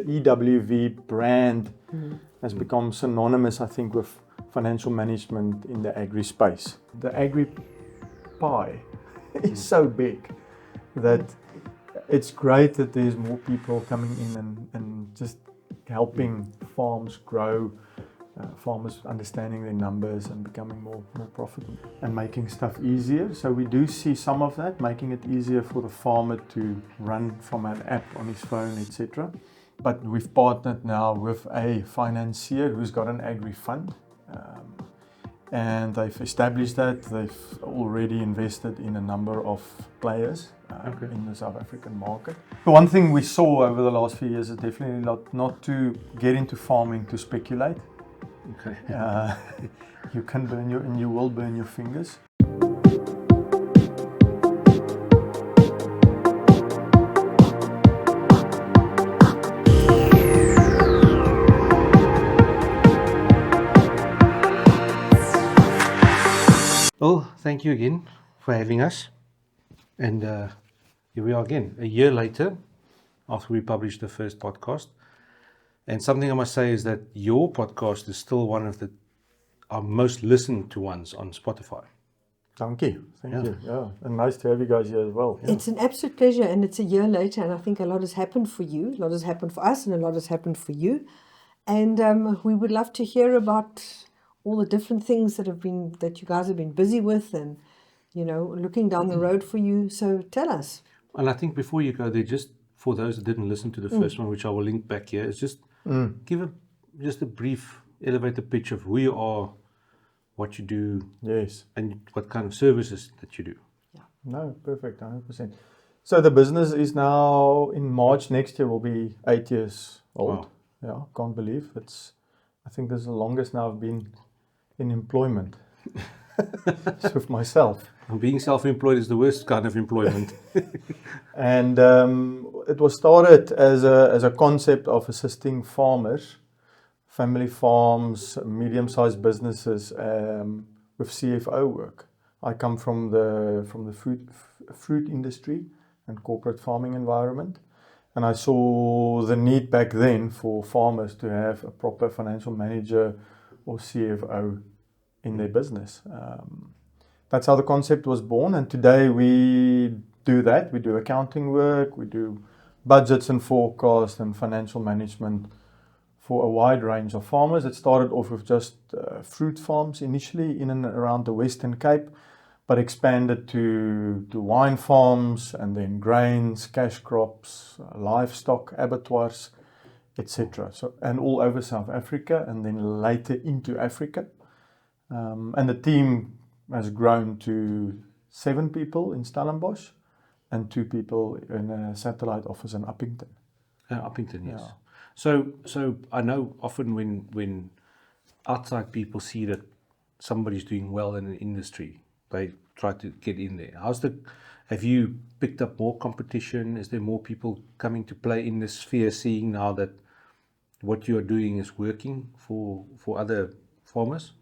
the EWV brand has become synonymous, I think, with financial management in the agri space. The agri pie is so big that it's great that there's more people coming in and just helping farms grow, farmers understanding their numbers and becoming more profitable and making stuff easier. So we do see some of that, making it easier for the farmer to run from an app on his phone, etc. But we've partnered now with a financier who's got an agri fund. And they've established that. They've already invested in a number of players in the South African market. The one thing we saw over the last few years is definitely not to get into farming to speculate. Okay. You can burn and you will burn your fingers. Well, thank you again for having us. And here we are again, a year later, after we published the first podcast. And something I must say is that your podcast is still one of our most listened to ones on Spotify. Thank you. Thank you. Yeah, and nice to have you guys here as well. Yeah. It's an absolute pleasure, and it's a year later, and I think a lot has happened for you, a lot has happened for us, and a lot has happened for you. And we would love to hear about all the different things that you guys have been busy with, and looking down the road for you. So tell us. And I think before you go there, just for those that didn't listen to the first one, which I will link back here, is just give just a brief elevator pitch of who you are, what you do, yes, and what kind of services that you do. Yeah. No, perfect, 100%. So the business is now, in March next year, will be 8 years old. Wow. Yeah, can't believe I think this is the longest now I've been in employment. With myself. And being self-employed is the worst kind of employment. And it was started as a concept of assisting farmers, family farms, medium-sized businesses with CFO work. I come from the fruit industry and corporate farming environment, and I saw the need back then for farmers to have a proper financial manager or CFO in their business. That's how the concept was born, and today we do that. We do accounting work, we do budgets and forecast and financial management for a wide range of farmers. It started off with just fruit farms initially in and around the Western Cape, but expanded to wine farms and then grains, cash crops, livestock, abattoirs, etc. So, and all over South Africa, and then later into Africa. And the team has grown to 7 people in Stellenbosch and 2 people in a satellite office in Uppington. Uppington, yes. Yeah. So I know often when outside people see that somebody's doing well in an industry, they try to get in there. Have you picked up more competition? Is there more people coming to play in this sphere, seeing now that what you are doing is working for other farmers?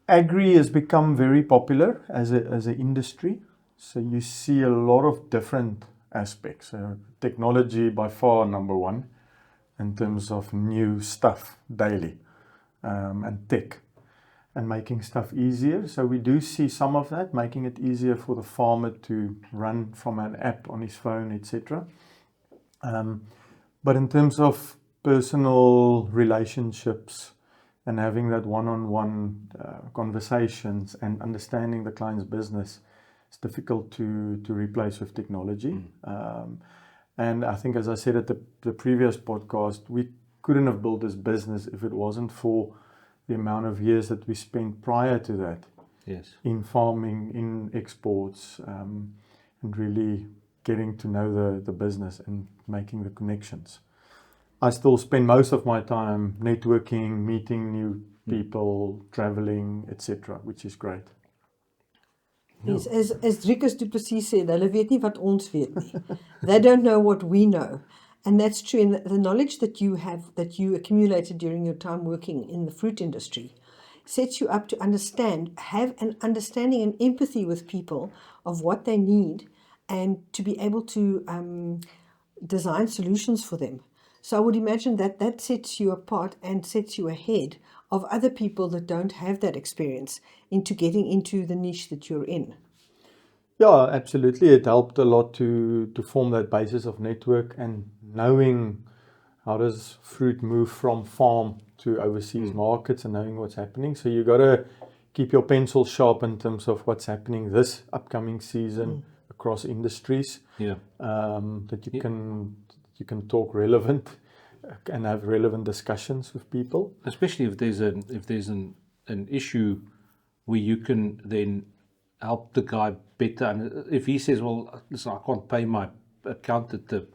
Agri has become very popular as an industry. So you see a lot of different aspects. Technology by far number one in terms of new stuff daily, and tech, and making stuff easier. So we do see some of that, making it easier for the farmer to run from an app on his phone, etc. But in terms of personal relationships and having that one-on-one conversations and understanding the client's business, it's difficult to replace with technology. And I think, as I said at the previous podcast, we couldn't have built this business if it wasn't for the amount of years that we spent prior to that. Yes. In farming, in exports, and really getting to know the business and making the connections. I still spend most of my time networking, meeting new people, traveling, etc., which is great. Yes, as Driekus du Plessis said, hulle weet nie wat ons weet nie. They don't know what we know. And that's true. And the knowledge that you have, that you accumulated during your time working in the fruit industry, sets you up to have an understanding and empathy with people of what they need, and to be able to design solutions for them. So I would imagine that that sets you apart and sets you ahead of other people that don't have that experience into getting into the niche that you're in. Yeah, absolutely. It helped a lot to form that basis of network and knowing how does fruit move from farm to overseas markets and knowing what's happening. So you got to keep your pencil sharp in terms of what's happening this upcoming season across industries. Yeah. That you can talk relevant and have relevant discussions with people. Especially if there's an issue where you can then help the guy better. And if he says, well, listen, I can't pay my account at the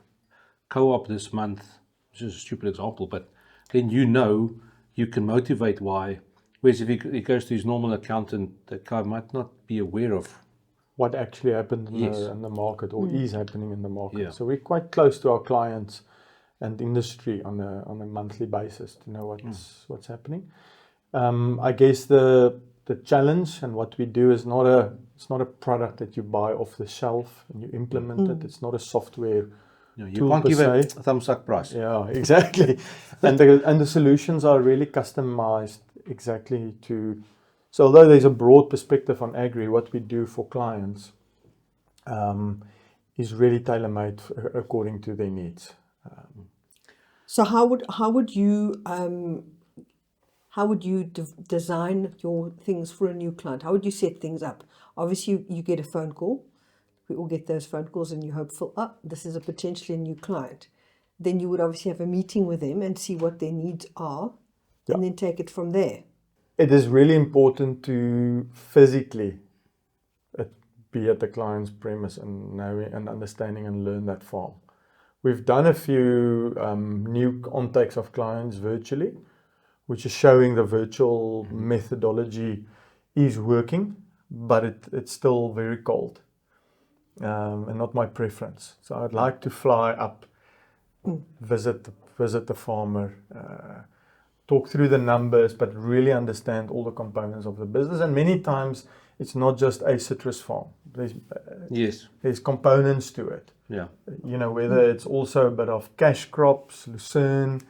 co-op this month, which is a stupid example, but then you can motivate why. Whereas if he goes to his normal accountant, the guy might not be aware of what actually happened Yes. in the market or is happening in the market. Yeah. So we're quite close to our clients and industry on a monthly basis to know what's happening. I guess the challenge and what we do is it's not a product that you buy off the shelf and you implement it. It's not a software. you tool can't per give a se. thumbs up price. Yeah, exactly. and the solutions are really customized exactly to. So although there's a broad perspective on agri, what we do for clients is really tailor-made according to their needs. So how would you design your things for a new client? How would you set things up? Obviously, you get a phone call. We all get those phone calls, and you're hopeful, this is a potentially new client. Then you would obviously have a meeting with them and see what their needs are, and then take it from there. It is really important to physically be at the client's premise and knowing and understanding and learn that farm. We've done a few new contacts of clients virtually, which is showing the virtual methodology is working, but it's still very cold and not my preference. So I'd like to fly up, visit the farmer, talk through the numbers, but really understand all the components of the business. And many times it's not just a citrus farm. There's components to it. Yeah. Whether it's also a bit of cash crops, lucerne,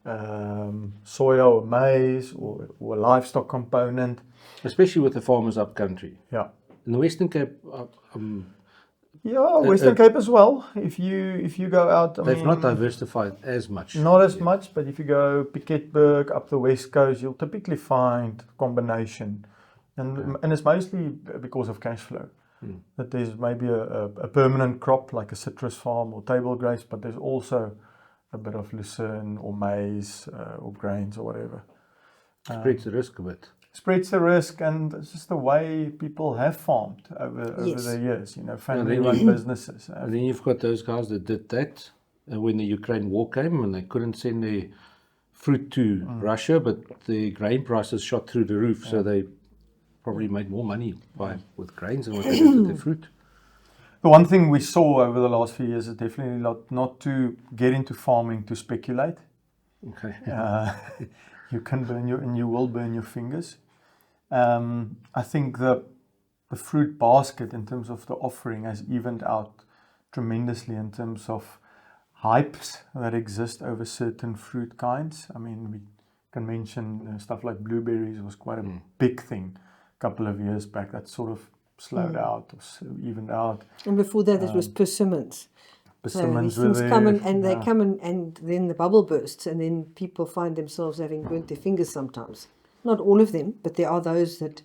soya or maize, or a livestock component. Especially with the farmers up country. Yeah. In the Western Cape, Western Cape as well. If you go out, they've not diversified as much. Not as much, but if you go Piketberg up the west coast, you'll typically find combination, and it's mostly because of cash flow. That there's maybe a permanent crop like a citrus farm or table grapes, but there's also a bit of lucerne or maize or grains or whatever. Spreads the risk a bit. Spreads the risk, and it's just the way people have farmed over the years, family-run businesses. And then you've got those guys that did that when the Ukraine war came and they couldn't send their fruit to Russia, but the grain prices shot through the roof, so they probably made more money with grains than what they did with their fruit. The one thing we saw over the last few years is definitely not to get into farming to speculate. Okay. You can you will burn your fingers. I think the fruit basket in terms of the offering has evened out tremendously in terms of hypes that exist over certain fruit kinds. I mean, we can mention stuff like blueberries was quite a big thing a couple of years back. That sort of slowed out or evened out. And before that, it was persimmons. Persimmons so these things come and then the bubble bursts, and then people find themselves having burnt their fingers sometimes. Not all of them, but there are those that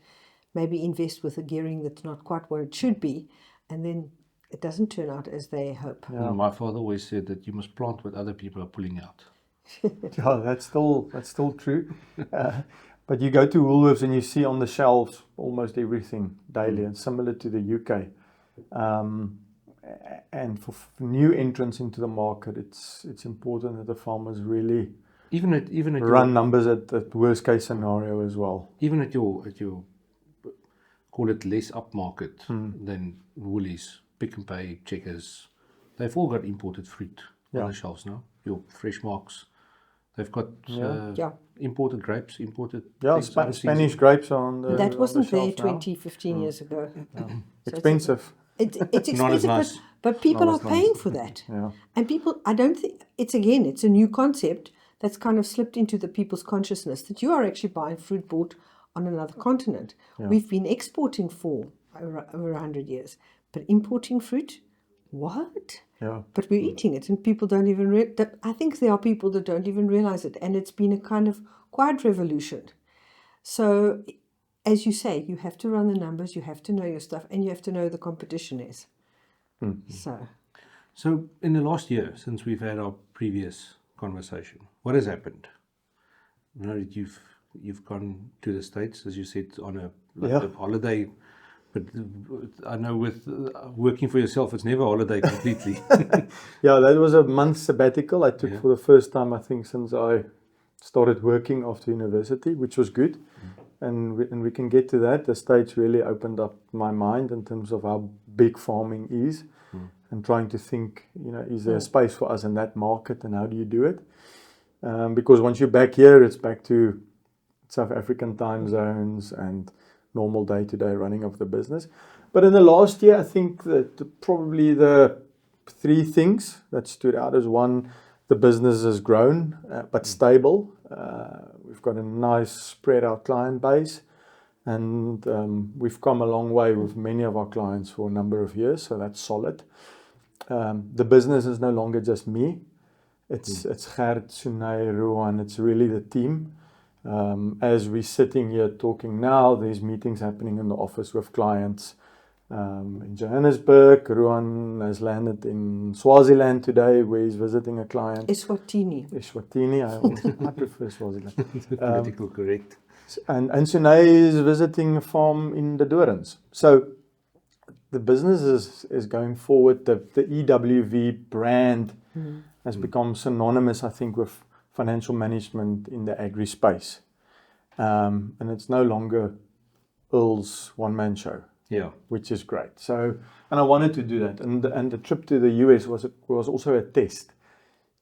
maybe invest with a gearing that's not quite where it should be, and then it doesn't turn out as they hope. Yeah. My father always said that you must plant what other people are pulling out. Yeah, that's still true. But you go to Woolworths and you see on the shelves almost everything daily, and similar to the UK. And for new entrants into the market, it's important that the farmers really even at run numbers at worst case scenario as well. Even at your call it less upmarket than Woolies, Pick and Pay, Checkers, they've all got imported fruit on the shelves now. Your Fresh Marks, they've got imported grapes, imported Spanish grapes on the that wasn't on the there shelf 20, 15 years ago. So expensive. It's Not as expensive, nice. but people Not are as nice. paying for that. Yeah. And people, I don't think, it's a new concept that's kind of slipped into the people's consciousness that you are actually buying fruit bought on another continent. Yeah. We've been exporting for over 100 years, but importing fruit, what? Yeah. But we're eating it, and people don't even I think there are people that don't even realize it, and it's been a kind of quiet revolution. So, as you say, you have to run the numbers, you have to know your stuff, and you have to know who the competition is. So, in the last year, since we've had our previous conversation, what has happened? I know that you've gone to the States, as you said, on a holiday. But I know with working for yourself, it's never a holiday completely. Yeah, that was a month sabbatical I took for the first time, I think, since I started working after university, which was good. And we can get to that. The States really opened up my mind in terms of how big farming is and trying to think, is there a space for us in that market and how do you do it? Because once you're back here, it's back to South African time zones and normal day-to-day running of the business. But in the last year, I think that probably the three things that stood out is one, the business has grown, but stable. We've got a nice spread out client base, and we've come a long way with many of our clients for a number of years, so that's solid. The business is no longer just me. It's Gert, Sunay, Rohan, it's really the team. As we're sitting here talking now, there's meetings happening in the office with clients in Johannesburg. Rohan has landed in Swaziland today, where he's visiting a client. Eswatini. I prefer Swaziland. Political correct. And Sunay is visiting a farm in the Dorans. So the business is going forward. The EWV brand has become synonymous, I think, with financial management in the agri space. And it's no longer Earle's one-man show. Yeah. Which is great. So, and I wanted to do that. And the trip to the US was also a test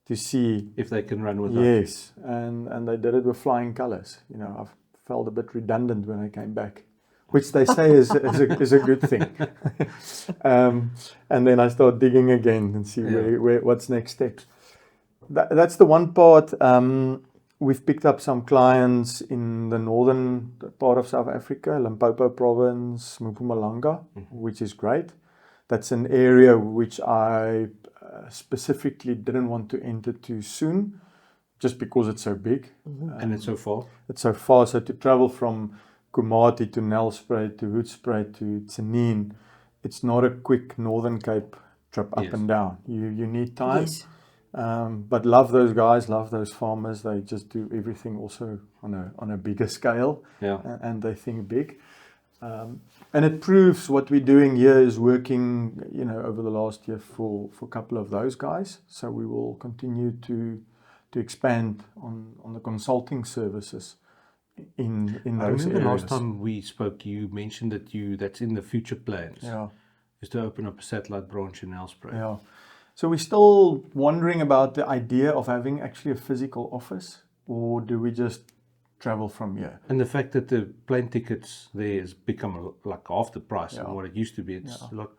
to see if they can run with that. Yes. And they did it with flying colours. I felt a bit redundant when I came back, which they say is a good thing. And then I start digging again and see what's next steps. That's the one part. We've picked up some clients in the northern part of South Africa, Limpopo province, Mpumalanga, which is great. That's an area which I specifically didn't want to enter too soon, just because it's so big. And it's so far. It's so far. So to travel from Komati to Nelspruit to Hoedspruit to Tsenin, it's not a quick Northern Cape trip up and down. You need time. Yes. But love those guys, love those farmers. They just do everything also on a bigger scale, and they think big. And it proves what we're doing here is working, over the last year for a couple of those guys. So we will continue to expand on the consulting services in those areas. I remember last time we spoke, you mentioned that's in the future plans. Yeah. Is to open up a satellite branch in Nelspruit. Yeah. So we're still wondering about the idea of having actually a physical office, or do we just travel from here? And the fact that the plane tickets there has become like half the price of what it used to be, it's a lot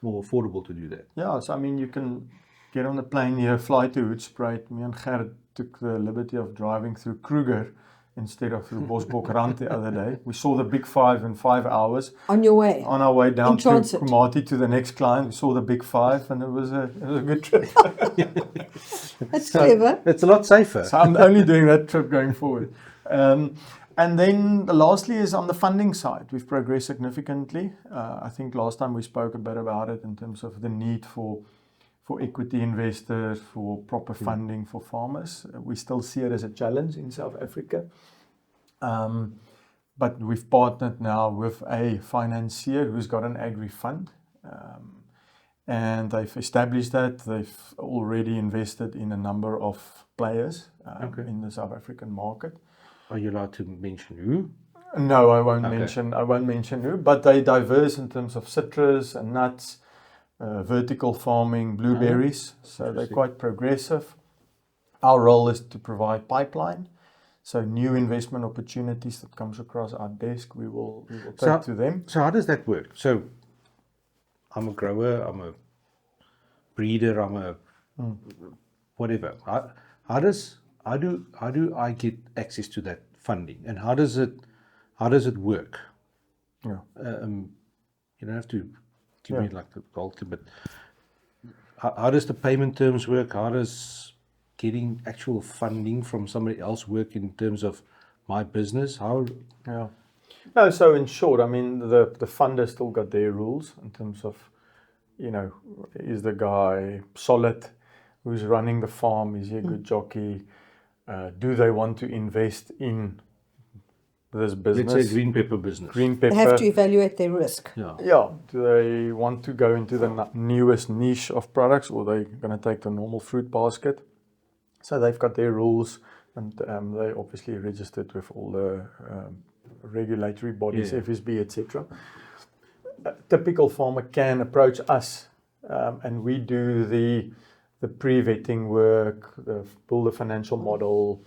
more affordable to do that. Yeah, so you can get on the plane here, fly to Hoedspruit. Me and Gert took the liberty of driving through Kruger instead of through Bosbokrand the other day. We saw the Big Five in 5 hours. On your way? On our way down to transit. Komati to the next client. We saw the Big Five, and it was a good trip. That's clever. It's a lot safer. So I'm only doing that trip going forward. And then lastly is on the funding side. We've progressed significantly. I think last time we spoke a bit about it in terms of the need for equity investors, for proper funding for farmers. We still see it as a challenge in South Africa. But we've partnered now with a financier who's got an agri fund. And they've established that. They've already invested in a number of players in the South African market. Are you allowed to mention who? No, I won't mention who, but they diverse in terms of citrus and nuts, vertical farming, blueberries, so they're quite progressive. Our role is to provide pipeline, so new investment opportunities that comes across our desk, we will take to them. So how does that work? So I'm a grower, I'm a breeder, I'm a whatever. How do I get access to that funding, and how does it work? Yeah. You don't have to give me like the ultimate. How does the payment terms work? How does getting actual funding from somebody else work in terms of my business? How? Yeah. No, so in short, I mean, the funders still got their rules in terms of, is the guy solid? Who's running the farm? Is he a good jockey? Do they want to invest in this business? Let's say green pepper business. Green pepper. They have to evaluate their risk. Yeah. Do they want to go into the newest niche of products, or are they going to take the normal fruit basket? So they've got their rules, and they obviously registered with all the regulatory bodies, FSB, etc. A typical farmer can approach us, and we do the pre-vetting work, build a financial model,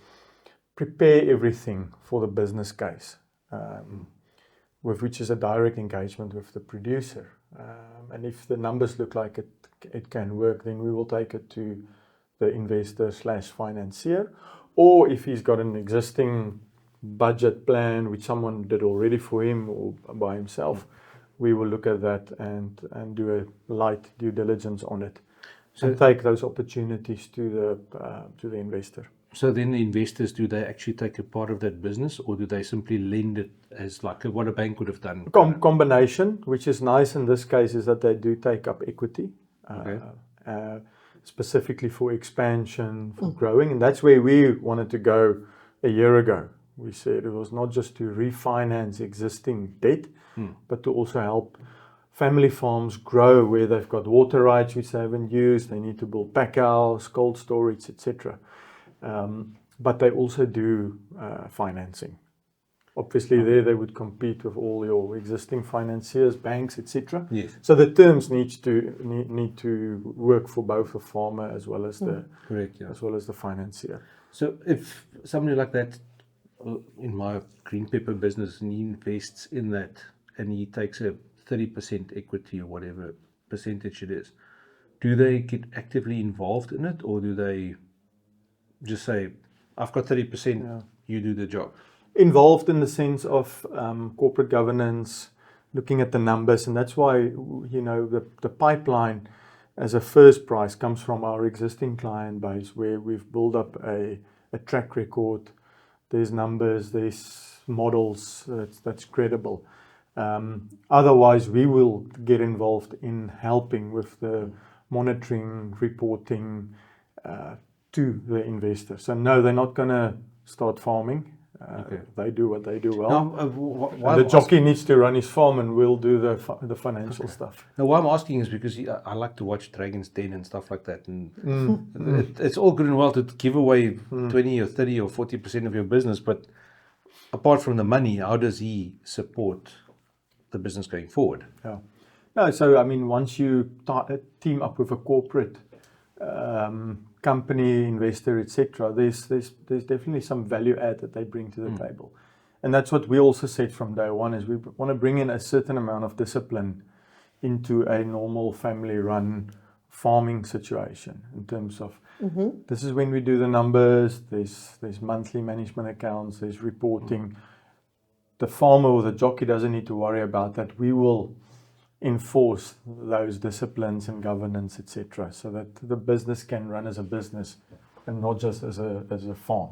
prepare everything for the business case, with which is a direct engagement with the producer. And if the numbers look like it can work, then we will take it to the investor/financier. Or if he's got an existing budget plan which someone did already for him or by himself, we will look at that and do a light due diligence on it. So take those opportunities to the investor. So then the investors, do they actually take a part of that business, or do they simply lend it as like what a bank would have done? Combination, which is nice in this case, is that they do take up equity, specifically for expansion, for growing. And that's where we wanted to go a year ago. We said it was not just to refinance existing debt, but to also help family farms grow where they've got water rights which they haven't used. They need to build pack house, cold storage, etc. But they also do financing. Obviously, there they would compete with all your existing financiers, banks, etc. Yes. So the terms need to work for both the farmer as well as the as well as the financier. So if somebody like that in my green pepper business, and he invests in that, and he takes a 30% equity or whatever percentage it is, do they get actively involved in it, or do they just say, I've got 30%, you do the job? Involved in the sense of corporate governance, looking at the numbers, and that's why the pipeline as a first price comes from our existing client base, where we've built up a track record. There's numbers, there's models that's credible. Otherwise, we will get involved in helping with the monitoring, reporting to the investor. So no, they're not going to start farming. They do what they do well. Now, the jockey needs to run his farm, and we'll do the financial stuff. Now, why I'm asking is because I like to watch Dragon's Den and stuff like that, and it's all good and well to give away 20 or 30 or 40% of your business, but apart from the money, how does he support the business going forward? Yeah. No, so I mean, once you team up with a corporate company, investor, etc., there's definitely some value add that they bring to the table. And that's what we also said from day one, is we want to bring in a certain amount of discipline into a normal family run farming situation, in terms of this is when we do the numbers, there's monthly management accounts, there's reporting. The farmer or the jockey doesn't need to worry about that. We will enforce those disciplines and governance, etc., so that the business can run as a business and not just as a farm.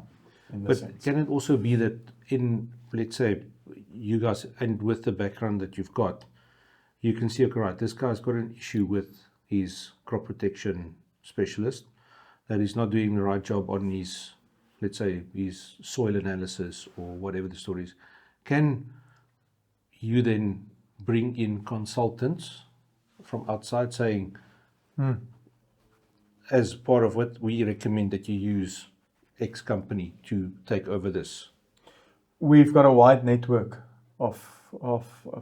But can it also be that in, let's say, you guys, and with the background that you've got, you can see, okay, right, this guy's got an issue with his crop protection specialist, that he's not doing the right job on his, let's say, his soil analysis or whatever the story is. Can you then bring in consultants from outside saying, as part of what we recommend that you use X company to take over this? We've got a wide network of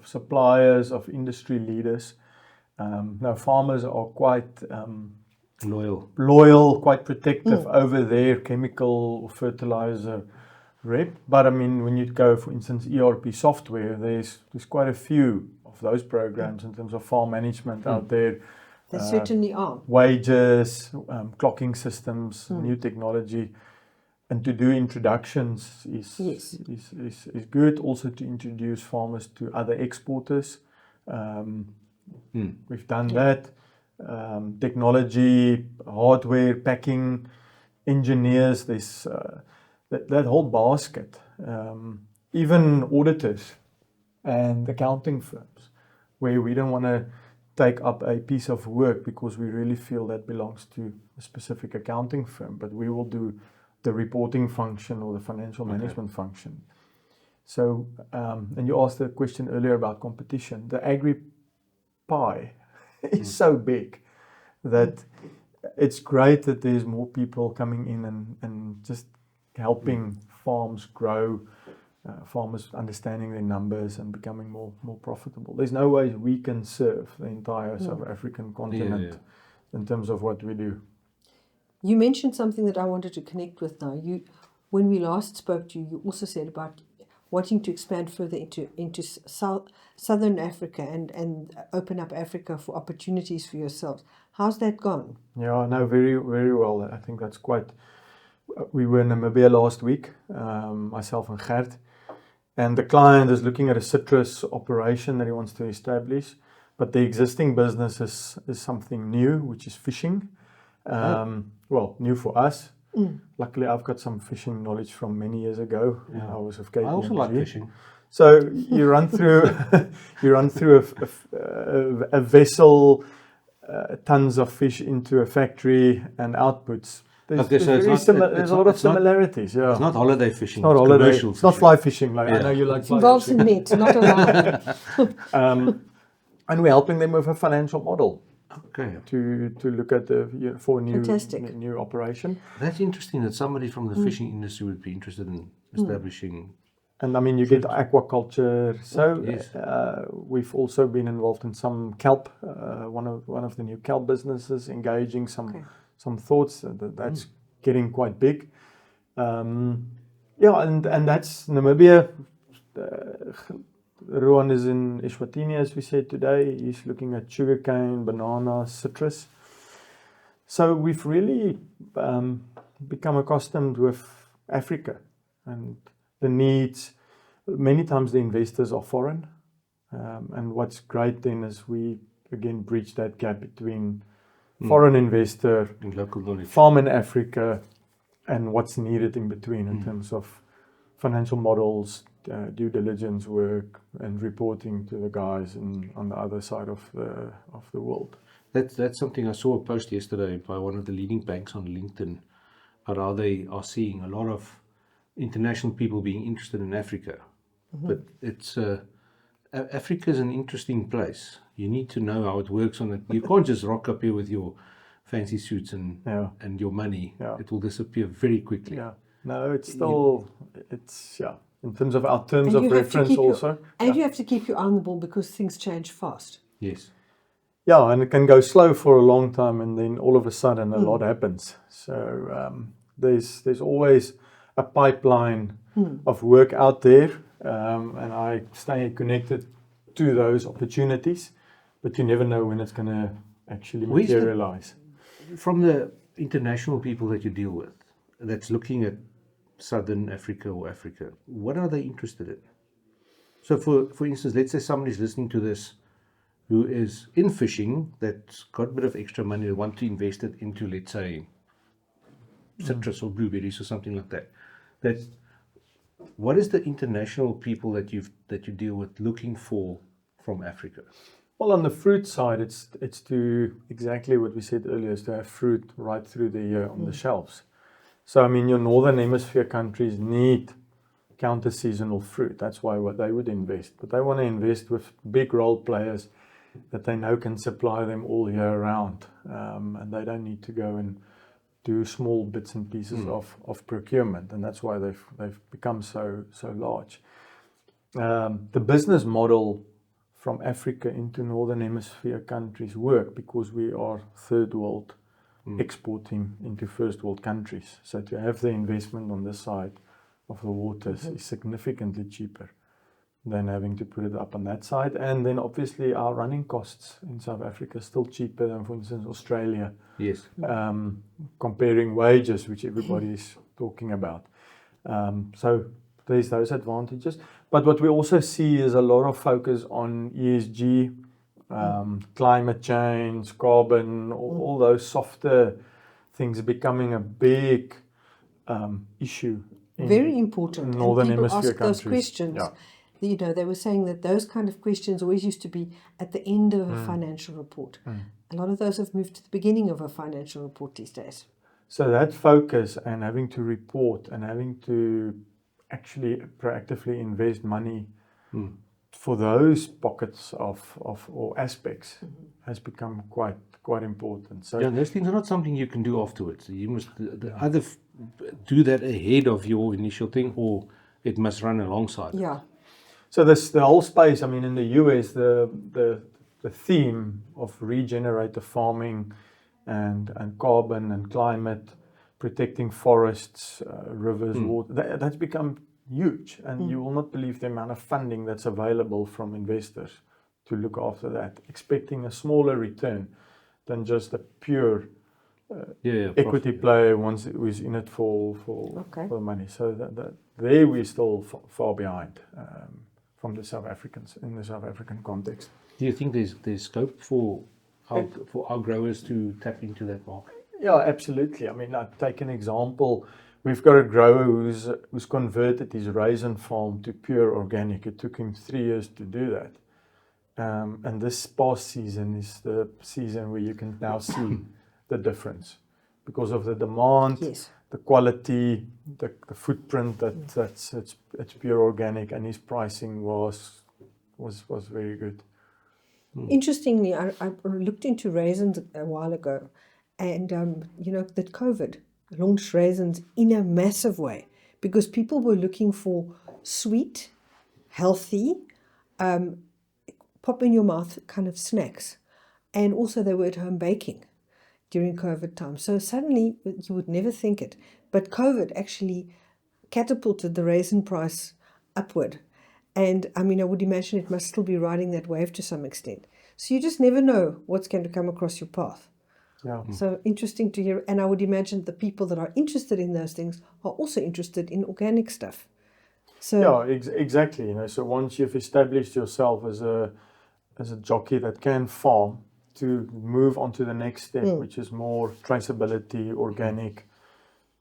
suppliers, of industry leaders. Now, farmers are quite loyal, quite protective over their chemical or fertilizer rep. But I mean, when you go, for instance, ERP software, there's quite a few of those programs in terms of farm management out there. They certainly are. Wages, clocking systems, new technology, and to do introductions is good. Also to introduce farmers to other exporters. We've done that. Technology, hardware, packing, engineers, there's that whole basket. Even auditors and accounting firms, where we don't want to take up a piece of work because we really feel that belongs to a specific accounting firm, but we will do the reporting function or the financial management function. So, and you asked a question earlier about competition. The agri pie is so big that it's great that there's more people coming in and just helping farms grow, farmers understanding their numbers and becoming more profitable. There's no way we can serve the entire South African continent in terms of what we do. You mentioned something that I wanted to connect with now. When we last spoke to you, you also said about wanting to expand further into Southern Africa and open up Africa for opportunities for yourselves. How's that gone? Yeah, no, very, very well. I think that's quite... We were in Namibia last week, myself and Gert, and the client is looking at a citrus operation that he wants to establish, but the existing business is something new, which is fishing. Well, new for us. Luckily, I've got some fishing knowledge from many years ago when I was with KPMG. I also like fishing. So you run through a vessel, tons of fish into a factory and outputs. There's a lot of similarities. It's not holiday fishing. It's not holiday. Commercial It's not fly fishing. Like I know you like. It involves a net, not a line. And we're helping them with a financial model. Okay. To look at for a new operation. That's interesting that somebody from the fishing industry would be interested in establishing. And I mean, you get aquaculture. So we've also been involved in some kelp. One of the new kelp businesses, engaging some thoughts that's getting quite big. And that's Namibia. Rowan is in Eswatini, as we said today. He's looking at sugarcane, banana, citrus. So we've really become accustomed with Africa and the needs. Many times the investors are foreign. And what's great then is we, again, bridge that gap between foreign investor, and local knowledge, farm in Africa, and what's needed in between in terms of financial models, due diligence work, and reporting to the guys on the other side of the world. That's something I saw a post yesterday by one of the leading banks on LinkedIn about how they are seeing a lot of international people being interested in Africa. But it's Africa is an interesting place. You need to know how it works on it. You can't just rock up here with your fancy suits and your money. Yeah. It will disappear very quickly. Yeah. No, it's still in terms of our terms of reference also. And you have to keep your eye on the ball because things change fast. Yes. Yeah, and it can go slow for a long time, and then all of a sudden a lot happens. So there's always a pipeline of work out there, and I stay connected to those opportunities, but you never know when it's going to actually materialize. From the international people that you deal with, that's looking at Southern Africa or Africa, what are they interested in? So for instance, let's say somebody's listening to this who is in fishing, that's got a bit of extra money, they want to invest it into, let's say, citrus or blueberries or something like that. What is the international people that you deal with looking for from Africa? Well, on the fruit side, it's to exactly what we said earlier, is to have fruit right through the year on the shelves. So, I mean, your Northern Hemisphere countries need counter-seasonal fruit. That's why what they would invest. But they want to invest with big role players that they know can supply them all year round. And they don't need to go and do small bits and pieces of procurement. And that's why they've become so large. The business model from Africa into Northern Hemisphere countries work because we are third world exporting into first world countries. So to have the investment on this side of the waters is significantly cheaper than having to put it up on that side. And then obviously our running costs in South Africa are still cheaper than, for instance, Australia. Yes. Comparing wages, which everybody is talking about. So there's those advantages. But what we also see is a lot of focus on ESG, climate change, carbon, all those softer things becoming a big issue. Very important. Northern and people Hemisphere ask those countries. questions. Yeah. You know, they were saying that those kind of questions always used to be at the end of a financial report. A lot of those have moved to the beginning of a financial report these days. So that focus and having to report and having to actually proactively invest money for those pockets of or aspects has become quite important. So Yeah, those things are not something you can do afterwards. You must either do that ahead of your initial thing, or it must run alongside. Yeah. So the whole space, I mean, in the US, the theme of regenerative farming and carbon and climate, protecting forests, rivers, water, that's become huge. And you will not believe the amount of funding that's available from investors to look after that, expecting a smaller return than just a pure equity player who's in it for the money. So that there we're still far behind. From the South Africans in the South African context. Do you think there's scope for our growers to tap into that market? Yeah, absolutely. I mean, I'll take an example. We've got a grower who's converted his raisin farm to pure organic. It took him 3 years to do that. And this past season is the season where you can now see the difference because of the demand, the quality, the footprint. It's pure organic, and his pricing was very good. Interestingly, I looked into raisins a while ago, and you know that COVID launched raisins in a massive way because people were looking for sweet, healthy, pop in your mouth kind of snacks, and also they were at home baking during COVID time. So suddenly, you would never think it, but COVID actually catapulted the raisin price upward. And I mean, I would imagine it must still be riding that wave to some extent. So you just never know what's going to come across your path. Yeah. So interesting to hear. And I would imagine the people that are interested in those things are also interested in organic stuff. So yeah, exactly. You know, so once you've established yourself as a jockey that can farm, to move on to the next step, which is more traceability, organic,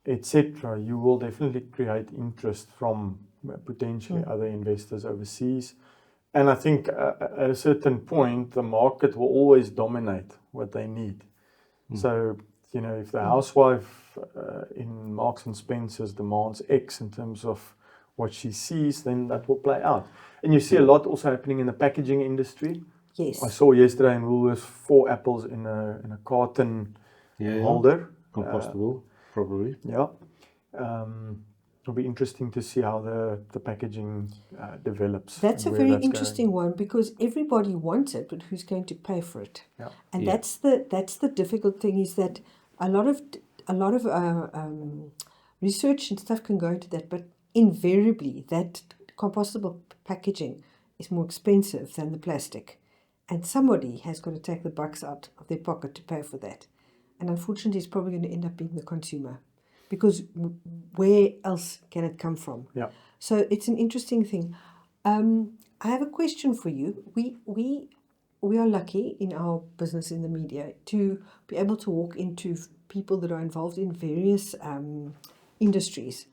etc., you will definitely create interest from potentially other investors overseas. And I think at a certain point, the market will always dominate what they need. So, you know, if the housewife in Marks and Spencer's demands X in terms of what she sees, then that will play out. And you see a lot also happening in the packaging industry. yes, I saw yesterday in Woolworths 4 apples in a carton holder. Compostable, probably. Yeah. It'll be interesting to see how the packaging develops. that's a and where very that's interesting one because everybody wants it, but who's going to pay for it? Yeah. And Yeah. that's the difficult thing is that a lot of research and stuff can go into that, but invariably that compostable packaging is more expensive than the plastic, and somebody has got to take the bucks out of their pocket to pay for that, and unfortunately, it's probably going to end up being the consumer, because where else can it come from? Yeah. So it's an interesting thing. I have a question for you. We are lucky in our business in the media to be able to walk into people that are involved in various industries,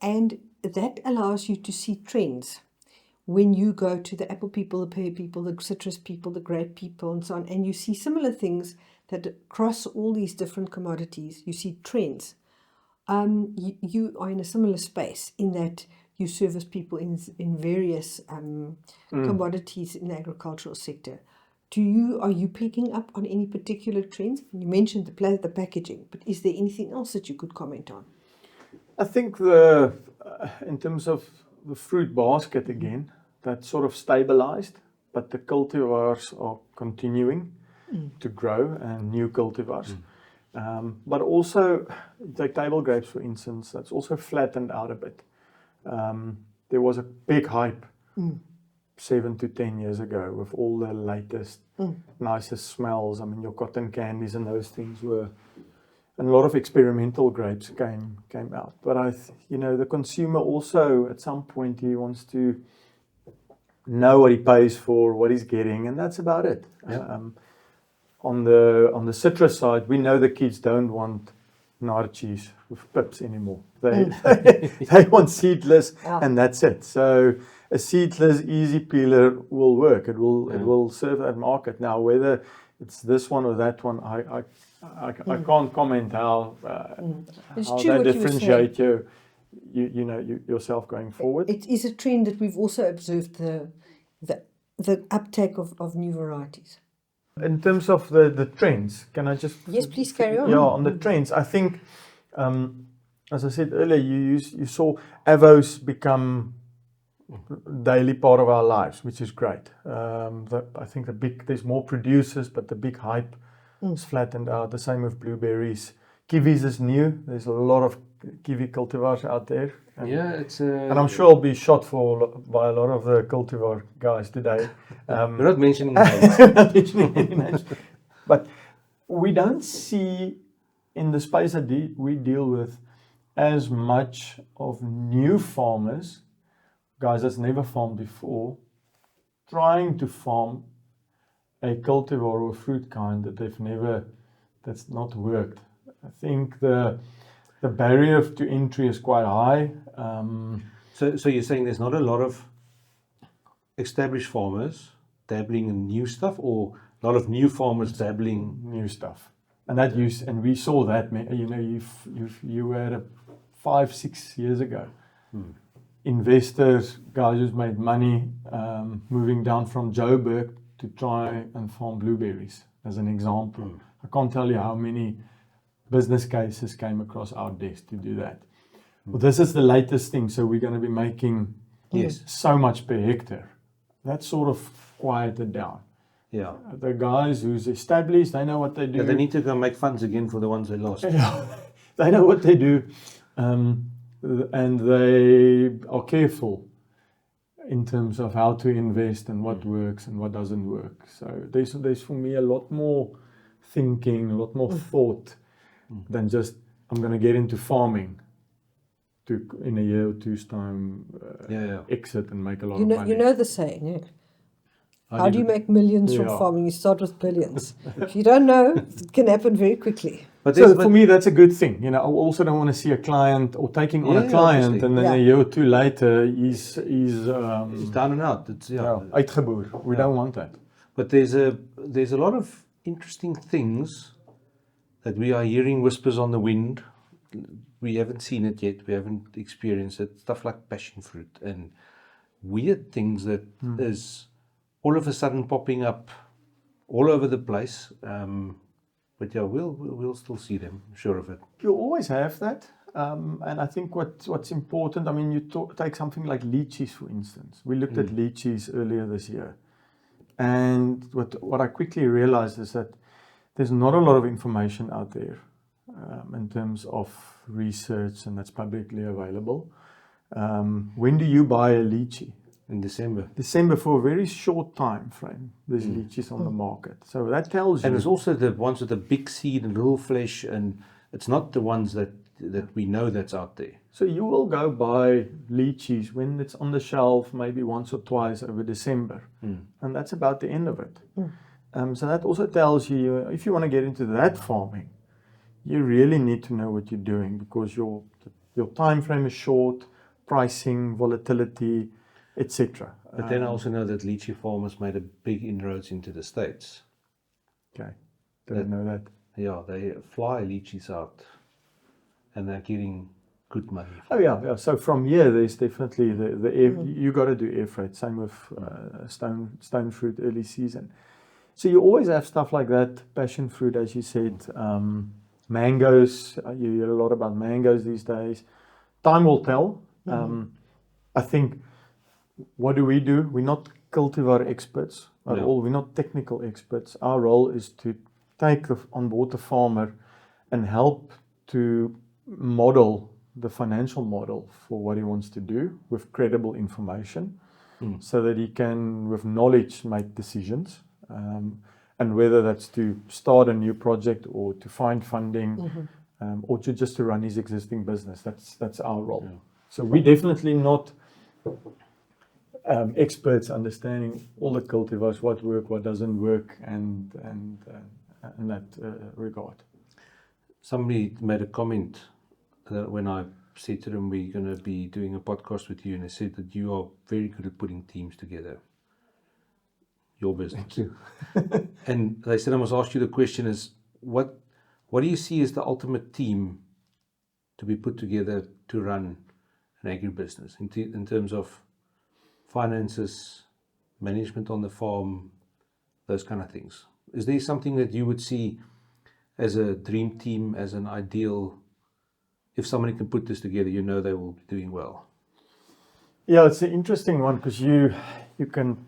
and that allows you to see trends. When you go to the apple people, the pear people, the citrus people, the grape people, and so on, and you see similar things that cross all these different commodities, you see trends. You are in a similar space in that you service people in various commodities in the agricultural sector. Are you picking up on any particular trends? You mentioned the packaging, but is there anything else that you could comment on? I think in terms of the fruit basket again, that's sort of stabilized, but the cultivars are continuing to grow and new cultivars. But also, take table grapes for instance, that's also flattened out a bit. There was a big hype 7 to 10 years ago with all the latest, nicest smells. I mean, your cotton candies and those things were, and a lot of experimental grapes came out. But the consumer also, at some point, he wants to know what he pays for, what he's getting, and that's about it. Yeah. On the citrus side, we know the kids don't want narchies with pips anymore. They want seedless, and that's it. So a seedless easy peeler will work. It will serve that market. Now, whether it's this one or that one, I can't comment how they differentiate yourself going forward. It is a trend that we've also observed the uptake of new varieties. In terms of the trends, can I just... Yes, please carry on. Yeah, on the trends, I think, as I said earlier, you saw avos become daily part of our lives, which is great. I think there's more producers, but the big hype is flattened out. The same with blueberries. Kiwis is new. There's a lot of kiwi cultivars out there. And I'm sure I'll be shot by a lot of the cultivar guys today. We're not mentioning names. But we don't see in the space that we deal with as much of new farmers, guys that's never farmed before, trying to farm a cultivar or a fruit kind that's not worked. I think the barrier to entry is quite high. So you're saying there's not a lot of established farmers dabbling in new stuff, or a lot of new farmers dabbling new stuff, and we saw that. You were 5-6 years ago. Investors, guys who's made money, moving down from Joburg to try and farm blueberries, as an example. I can't tell you how many business cases came across our desk to do that. Well, this is the latest thing, so we're going to be making so much per hectare. That sort of quieted down. Yeah. The guys who's established, they know what they do. Yeah, they need to go make funds again for the ones they lost. Yeah. They know what they do, and they are careful in terms of how to invest and what works and what doesn't work. So there's for me a lot more thinking, a lot more thought than just, I'm going to get into farming to, in a year or two's time, exit and make a lot of money. You know the saying, yeah? How do you make millions from farming? You start with billions. If you don't know, it can happen very quickly. But for me, that's a good thing. I also don't want to see a client or taking on a client, obviously. And then a year or two later, he's down and out. It's uitgeboer. We don't want that. But there's a lot of interesting things that we are hearing whispers on the wind. We haven't seen it yet. We haven't experienced it. Stuff like passion fruit and weird things that is all of a sudden popping up all over the place. But yeah, we'll still see them. I'm sure of it. You always have that. And I think what's important, I mean, you take something like lychees, for instance. We looked at lychees earlier this year. And what I quickly realized is that there's not a lot of information out there in terms of research, and that's publicly available. When do you buy a lychee? In December. December, for a very short time frame. There's lychees on the market. So that tells you. And there's also the ones with the big seed and little flesh, and it's not the ones that we know that's out there. So you will go buy lychees when it's on the shelf, maybe once or twice over December. And that's about the end of it. So that also tells you, if you want to get into that farming, you really need to know what you're doing, because your time frame is short, pricing, volatility, etc. But then I also know that lychee farmers made a big inroads into the States. Okay, didn't know that. Yeah, they fly lychees out, and they're getting good money. Oh yeah. So from here, there's definitely the air. You got to do air freight. Same with stone fruit early season. So you always have stuff like that. Passion fruit, as you said. Mangoes. You hear a lot about mangoes these days. Time will tell. I think. What do? We're not cultivar experts at all. We're not technical experts. Our role is to take on board the farmer and help to model the financial model for what he wants to do with credible information. so that he can, with knowledge, make decisions. And whether that's to start a new project or to find funding, or just to run his existing business, that's our role. Yeah. So we're definitely not experts understanding all the cultivars, what work, what doesn't work, and in that regard. Somebody made a comment when I said to them, we're going to be doing a podcast with you, and they said that you are very good at putting teams together. Your business. Thank you. And they said, I must ask you the question is, what do you see as the ultimate team to be put together to run an agribusiness in terms of finances, management on the farm, those kind of things? Is there something that you would see as a dream team, as an ideal, if somebody can put this together, you know they will be doing well? Yeah, it's an interesting one because you can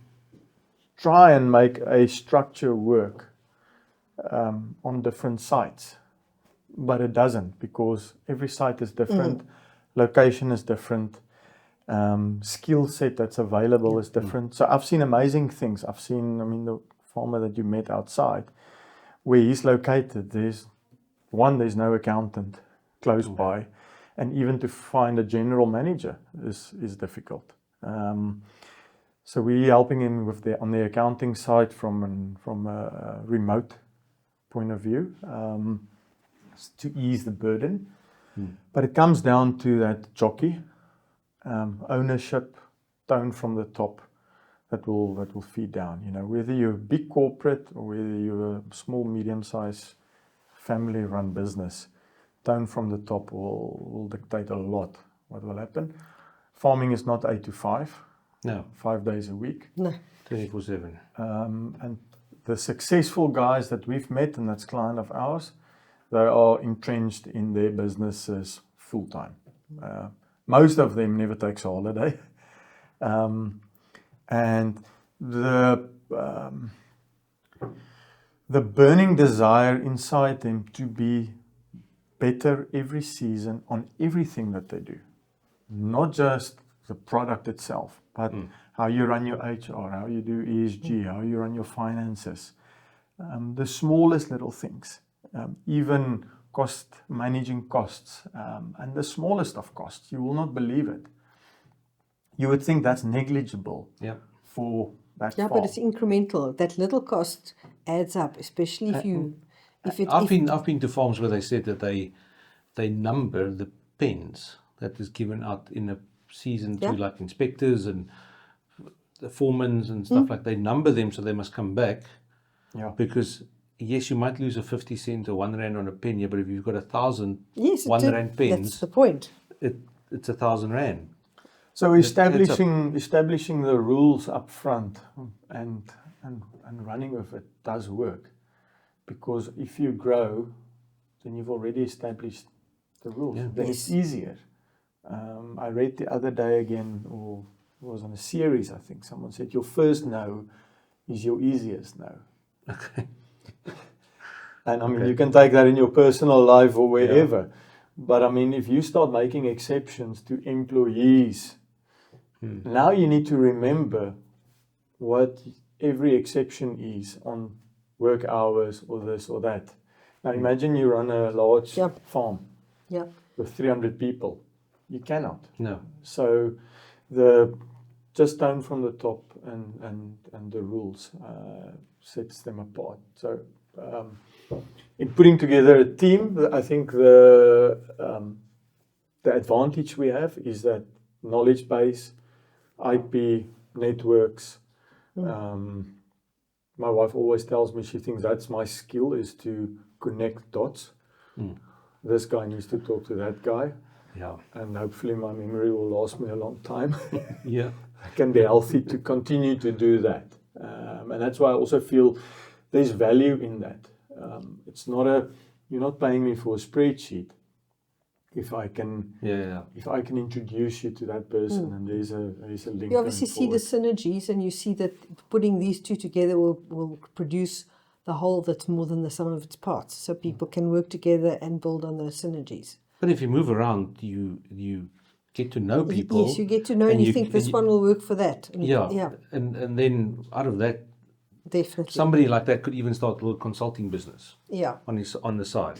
try and make a structure work on different sites, but it doesn't, because every site is different, location is different, skill set that's available is different. So I've seen amazing things. The farmer that you met outside, where he's located, there's no accountant close by, and even to find a general manager is difficult. So we're helping him with on the accounting side from a remote point of view, to ease the burden. But it comes down to that jockey, ownership, tone from the top, that will feed down. Whether you're a big corporate or whether you're a small, medium-sized family-run business, tone from the top will dictate a lot what will happen. Farming is not 8 to 5. No. 5 days a week. No. 24/7. And the successful guys that we've met, and that's client of ours, they are entrenched in their businesses full time. Most of them never takes a holiday. And the burning desire inside them to be better every season on everything that they do, not just the product itself, but how you run your HR, how you do ESG, how you run your finances, the smallest little things, even managing costs, and the smallest of costs. You will not believe it. You would think that's negligible for that farm. But it's incremental. That little cost adds up, especially I've been to farms where they said that they number the pens that is given out in a season to like inspectors and the foremans and stuff like. They number them, so they must come back. Yeah. Because yes, you might lose a 50 cent or 1 rand on a pen, but if you've got 1,000 1 rand pens, that's the point. It's 1,000 rand. So establishing the rules up front and running with it does work, because if you grow, then you've already established the rules. Yeah. Then it's easier. I read the other day again, or it was on a series, I think. Someone said your first no is your easiest no. Okay. And you can take that in your personal life or wherever. But if you start making exceptions to employees, now you need to remember what every exception is on work hours or this or that. Now imagine you run a large farm with 300 people. You cannot. No. So just down from the top and the rules sets them apart. So in putting together a team, I think the advantage we have is that knowledge base, IP, networks. My wife always tells me she thinks that's my skill, is to connect dots. This guy needs to talk to that guy. Yeah. And hopefully my memory will last me a long time. Yeah. I can be healthy to continue to do that. And that's why I also feel there's value in that. It's not you're not paying me for a spreadsheet. If I can introduce you to that person, and there's a link. You obviously see the synergies, and you see that putting these two together will produce the whole that's more than the sum of its parts. So people can work together and build on those synergies. But if you move around, you get to know people. Yes, you get to know, and you think this one will work for that. And then out of that, definitely somebody like that could even start a little consulting business. Yeah. On the side,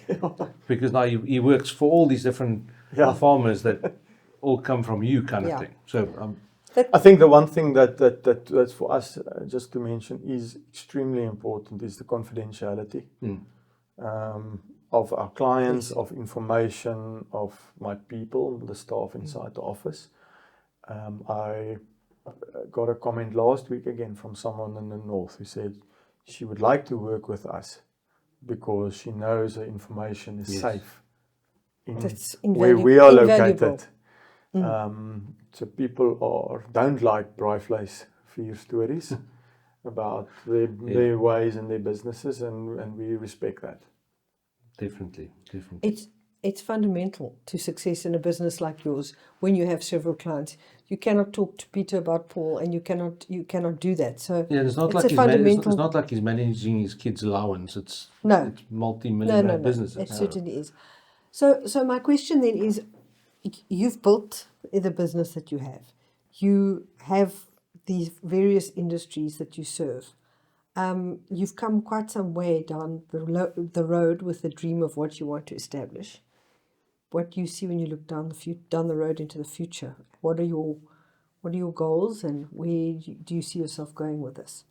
because now he works for all these different farmers that all come from you, kind of thing. So I think the one thing that's for us, just to mention, is extremely important is the confidentiality of our clients, of information, of my people, the staff inside the office. I got a comment last week again from someone in the north who said she would like to work with us because she knows the information is safe in where we are located. So people don't like braaivleis fear stories about their ways and their businesses, and we respect that. Definitely. It's fundamental to success in a business like yours when you have several clients. You cannot talk to Peter about Paul, and you cannot do that. So it's not like it's not like he's managing his kids' allowance. It's multi-million rand businesses. It certainly is. So my question then is, you've built the business that you have. You have these various industries that you serve. You've come quite some way down the road with the dream of what you want to establish. What do you see when you look down the road into the future? What are your goals, and where do you see yourself going with this?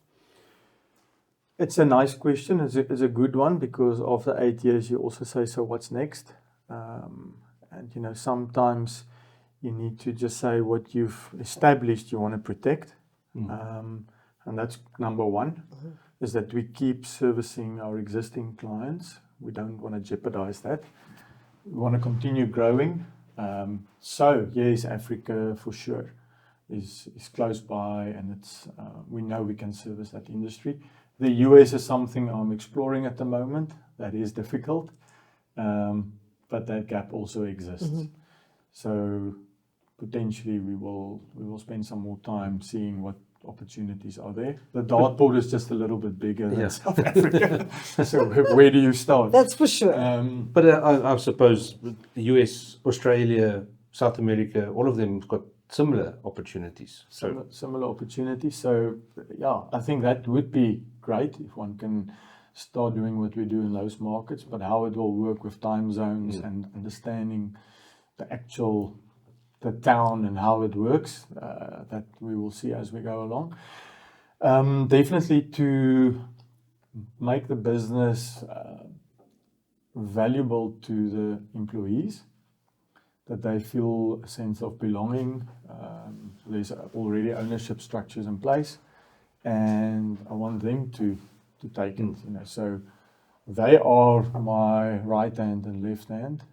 It's a nice question. It's a good one, because after 8 years you also say, so what's next? And sometimes you need to just say what you've established you want to protect. And that's number one, is that we keep servicing our existing clients. We don't want to jeopardize that. We want to continue growing. So yes, Africa for sure is close by, and it's we know we can service that industry. The US is something I'm exploring at the moment. That is difficult, but that gap also exists. So potentially we will spend some more time seeing what opportunities are there. The dartboard is just a little bit bigger than South Africa. So where do you start? That's for sure. But I suppose the US, Australia, South America, all of them have got similar opportunities. Similar opportunities. So I think that would be great if one can start doing what we do in those markets, but how it will work with time zones and understanding the town and how it works, that we will see as we go along. Definitely to make the business valuable to the employees, that they feel a sense of belonging. There's already ownership structures in place, and I want them to take it. So they are my right hand and left hand.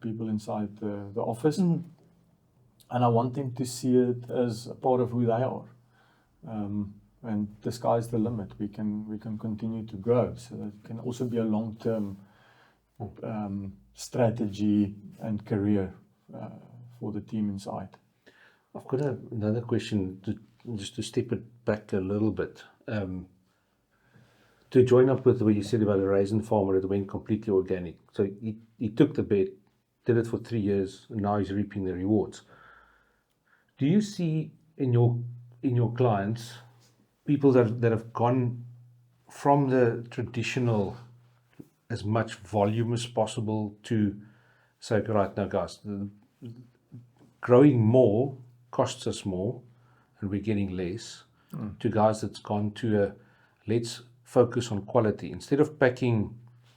People inside the office, and I want them to see it as a part of who they are, and the sky's the limit. We can continue to grow, so that it can also be a long-term strategy and career for the team inside. I've got another question just to step it back a little bit. To join up with what you said about the raisin farmer that went completely organic. So he took the bet, did it for 3 years, and now he's reaping the rewards. Do you see in your clients people that have gone from the traditional as much volume as possible to say, right now guys, growing more costs us more and we're getting less, to guys that's gone to let's focus on quality. Instead of packing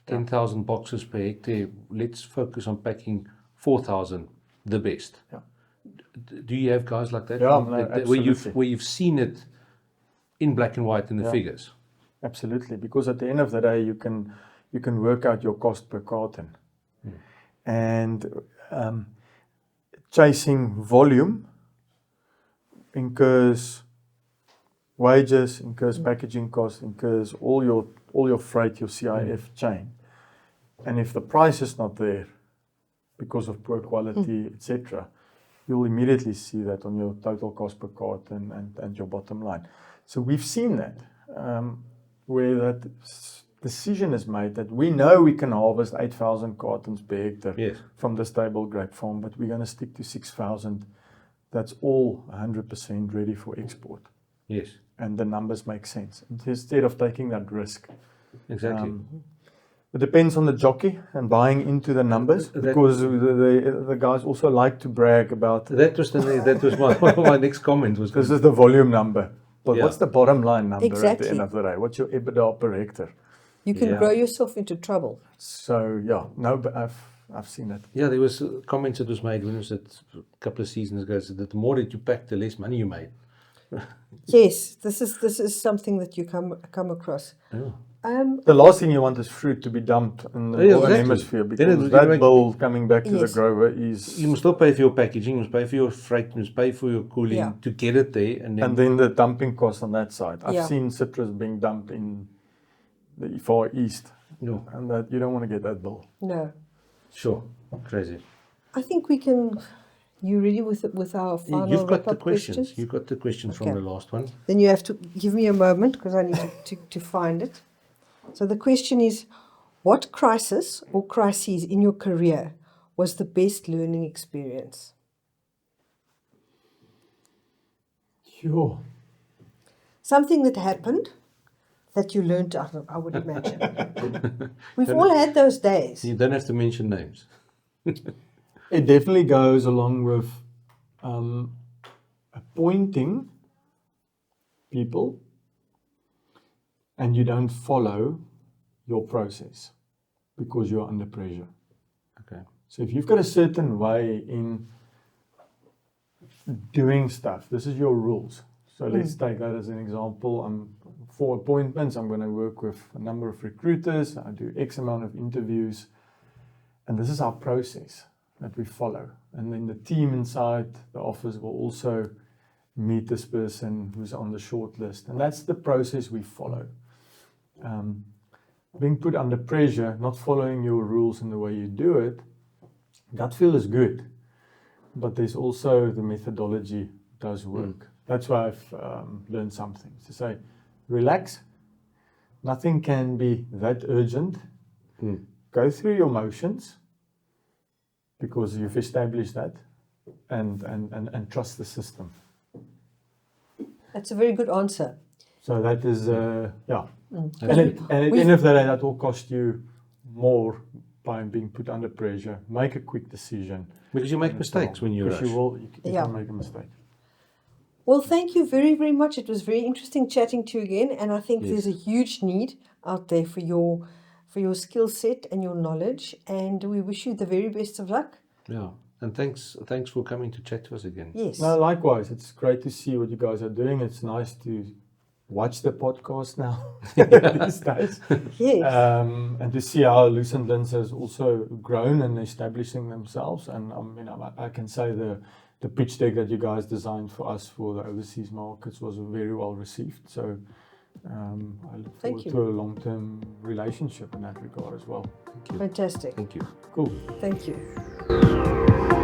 10,000 boxes per hectare, let's focus on packing 4,000, the best. Do you have guys like that? Where you've seen it in black and white in the figures? Absolutely, because at the end of the day, you can work out your cost per carton, and chasing volume incurs wages, incurs packaging costs, incurs all your freight, your CIF chain. And if the price is not there because of poor quality, etc., you'll immediately see that on your total cost per carton and your bottom line. So we've seen that, where that decision is made that we know we can harvest 8,000 cartons per hectare Yes. from the stable grape farm, but we're going to stick to 6,000. That's all 100% ready for export. Yes. And the numbers make sense instead of taking that risk. Exactly. It depends on the jockey and buying into the numbers, because the guys also like to brag about That was one of my next comment was this is the volume number. But Yeah. what's the bottom line number at Exactly. the end of the day? What's your EBITDA per hectare? You can Yeah. grow yourself into trouble. So yeah, no, but I've seen it. Yeah, there was comments that was made when it was a couple of seasons ago, said that the more that you pack, the less money you made. Yes, this is something that you come across. Yeah. The last thing you want is fruit to be dumped in the Yeah, northern exactly. hemisphere, Then because it- that you make- bill coming back to the Yes. grower is, You must still pay for your packaging, you must pay for your freight, you must pay for your cooling Yeah. to get it there, and and then the dumping cost on that side. I've Yeah. seen citrus being dumped in the Far East, no, and that you don't want to get that bill. No. sure, crazy. I think we can. You ready with our final You've got the wrap-up questions. You've got the questions from Okay. the last one. Then you have to give me a moment because I need to find it. So the question is, what crisis or crises in your career was the best learning experience? Sure. Something that happened that you learned out of, I would imagine. We've all had those days. You don't have to mention names. It definitely goes along with appointing people and you don't follow your process because you're under pressure. Okay. So if you've got a certain way in doing stuff, this is your rules. So let's take that as an example. For appointments, I'm going to work with a number of recruiters. I do X amount of interviews. And this is our process that we follow. And then the team inside the office will also meet this person who's on the short list. And that's the process we follow. Being put under pressure, not following your rules in the way you do it, gut feel is good. But there's also the methodology does work. That's why I've learned something. To say, relax. Nothing can be that urgent. Go through your motions because you've established that, and trust the system. That's a very good answer. So that is, yeah. And at the We've- end of the day, that will cost you more by being put under pressure. Make a quick decision. Because you make mistakes when you rush. Because you Yeah. can make a mistake. Well, thank you very, very much. It was very interesting chatting to you again, and I think there's a huge need out there for your skill set and your knowledge, and we wish you the very best of luck. Yeah. And thanks for coming to chat to us again. Yes. No, likewise. It's great to see what you guys are doing. It's nice to watch the podcast now these days. Yes. And to see how Lucentlands has also grown and establishing themselves. And I can say the pitch deck that you guys designed for us for the overseas markets was very well received. So I look Thank forward you. to a long-term relationship in that regard as well. Thank you. Fantastic. Thank you. Cool. Thank you.